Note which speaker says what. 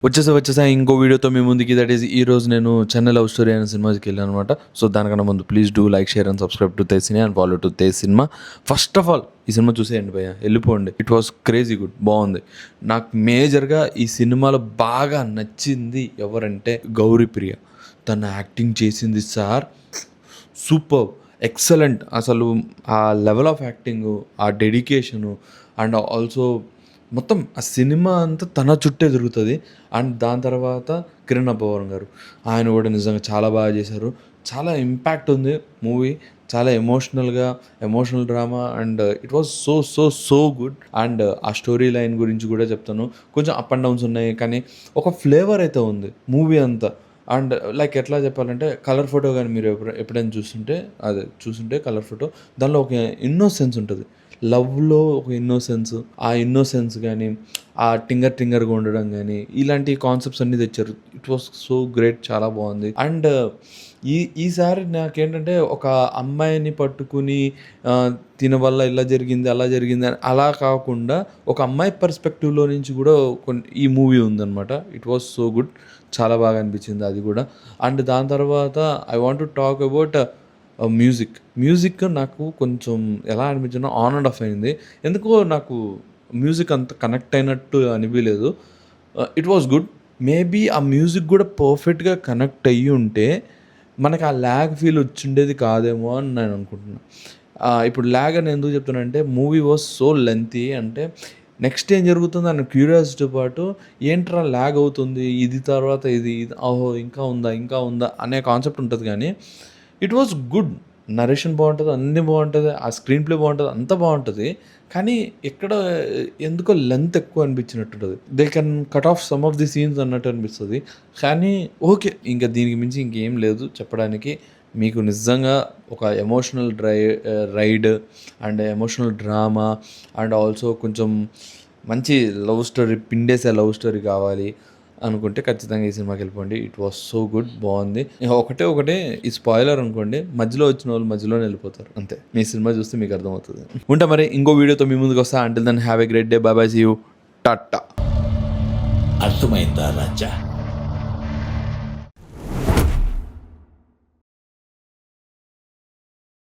Speaker 1: వచ్చేసా ఇంకో వీడియోతో మీ ముందుకి. దట్ ఈస్ ఈ రోజు నేను చెన్నై లవ్ స్టోరీ అనే సినిమాకి వెళ్ళాను అనమాట. సో దానికన్నా ముందు please do like, share and subscribe to Tej cine and follow to Tej cinema. First of all ఈ సినిమా చూసేయండి భయ్య, వెళ్ళిపోండి. ఇట్ వాస్ క్రేజీ గుడ్, బాగుంది. నాకు మేజర్గా ఈ సినిమాలో బాగా నచ్చింది ఎవరంటే గౌరీప్రియ. తను యాక్టింగ్ చేసింది సార్ సూపర్, ఎక్సలెంట్. అసలు ఆ లెవెల్ ఆఫ్ యాక్టింగ్, ఆ డెడికేషను అండ్ ఆల్సో మొత్తం ఆ సినిమా అంతా తన చుట్టే తిరుగుతుంది. అండ్ దాని తర్వాత కిరణ్ అబ్బవరం గారు, ఆయన కూడా నిజంగా చాలా బాగా చేశారు. చాలా ఇంపాక్ట్ ఉంది మూవీ, చాలా emotional drama and it was so so so good. And ఆ స్టోరీ లైన్ గురించి కూడా చెప్తాను. కొంచెం అప్ అండ్ డౌన్స్ ఉన్నాయి, కానీ ఒక ఫ్లేవర్ అయితే ఉంది మూవీ అంతా. అండ్ లైక్ ఎట్లా చెప్పాలంటే కలర్ ఫోటో కానీ మీరు ఎప్పుడైనా చూస్తుంటే కలర్ ఫోటో, దానిలో ఒక ఇన్నోసెన్స్ ఉంటుంది. లవ్లో ఒక ఇన్నోసెన్స్ కానీ, ఆ టింగర్గా ఉండడం కానీ, ఇలాంటి కాన్సెప్ట్స్ అన్నీ తెచ్చారు. ఇట్ వాస్ సో గ్రేట్, చాలా బాగుంది. అండ్ ఈసారి నాకేంటంటే ఒక అమ్మాయిని పట్టుకుని తిన వల్ల ఇలా జరిగింది అలా జరిగింది అని అలా కాకుండా ఒక అమ్మాయి పర్స్పెక్టివ్లో నుంచి కూడా ఈ మూవీ ఉందన్నమాట. ఇట్ వాస్ సో గుడ్, చాలా బాగా అనిపించింది అది కూడా. అండ్ దాని తర్వాత I want to talk about music నాకు కొంచెం ఎలా అనిపించినా ఆన్ అండ్ ఆఫ్ అయింది. ఎందుకో నాకు మ్యూజిక్ అంత కనెక్ట్ అయినట్టు అనిపించలేదు. It was good. మేబీ ఆ మ్యూజిక్ కూడా పర్ఫెక్ట్గా కనెక్ట్ అయ్యి ఉంటే మనకు ఆ ల్యాగ్ ఫీల్ వచ్చిండేది కాదేమో అని నేను అనుకుంటున్నాను. ఇప్పుడు ల్యాగ్ అని ఎందుకు చెప్తున్నానంటే మూవీ వాజ్ సో లెంతీ. అంటే నెక్స్ట్ ఏం జరుగుతుంది అన్న క్యూరియాసిటీ పాటు ఏంట్రా ల్యాగ్ అవుతుంది, ఇది తర్వాత ఇది ఓహో ఇంకా ఉందా అనే కాన్సెప్ట్ ఉంటుంది. కానీ ఇట్ వాజ్ గుడ్. నరేషన్ బాగుంటుంది, అన్నీ బాగుంటుంది, ఆ స్క్రీన్ ప్లే బాగుంటుంది, అంతా బాగుంటుంది. కానీ ఎక్కడ ఎందుకో లెంత్ ఎక్కువ అనిపించినట్టుంటుంది. They can cut off some of the scenes అన్నట్టు అనిపిస్తుంది. కానీ ఓకే, ఇంకా దీనికి మించి ఇంకేం లేదు చెప్పడానికి. మీకు నిజంగా ఒక emotional ride and emotional drama and also కొంచెం మంచి లవ్ స్టోరీ, పిండేసే లవ్ స్టోరీ కావాలి అనుకుంటే ఖచ్చితంగా ఈ సినిమాకి వెళ్ళిపోండి. ఇట్ వాస్ సో గుడ్, బాగుంది. ఒకటే ఈ స్పాయిలర్ అనుకోండి, మధ్యలో వచ్చిన వాళ్ళు మధ్యలోనే వెళ్ళిపోతారు అంతే. మీ సినిమా చూస్తే మీకు అర్థమవుతుంది. ఉంటా మరి, ఇంకో వీడియోతో మీ ముందుకు వస్తా. Until then have a great day. Bye bye, see you, tata.
Speaker 2: అర్థమైందా రాజా?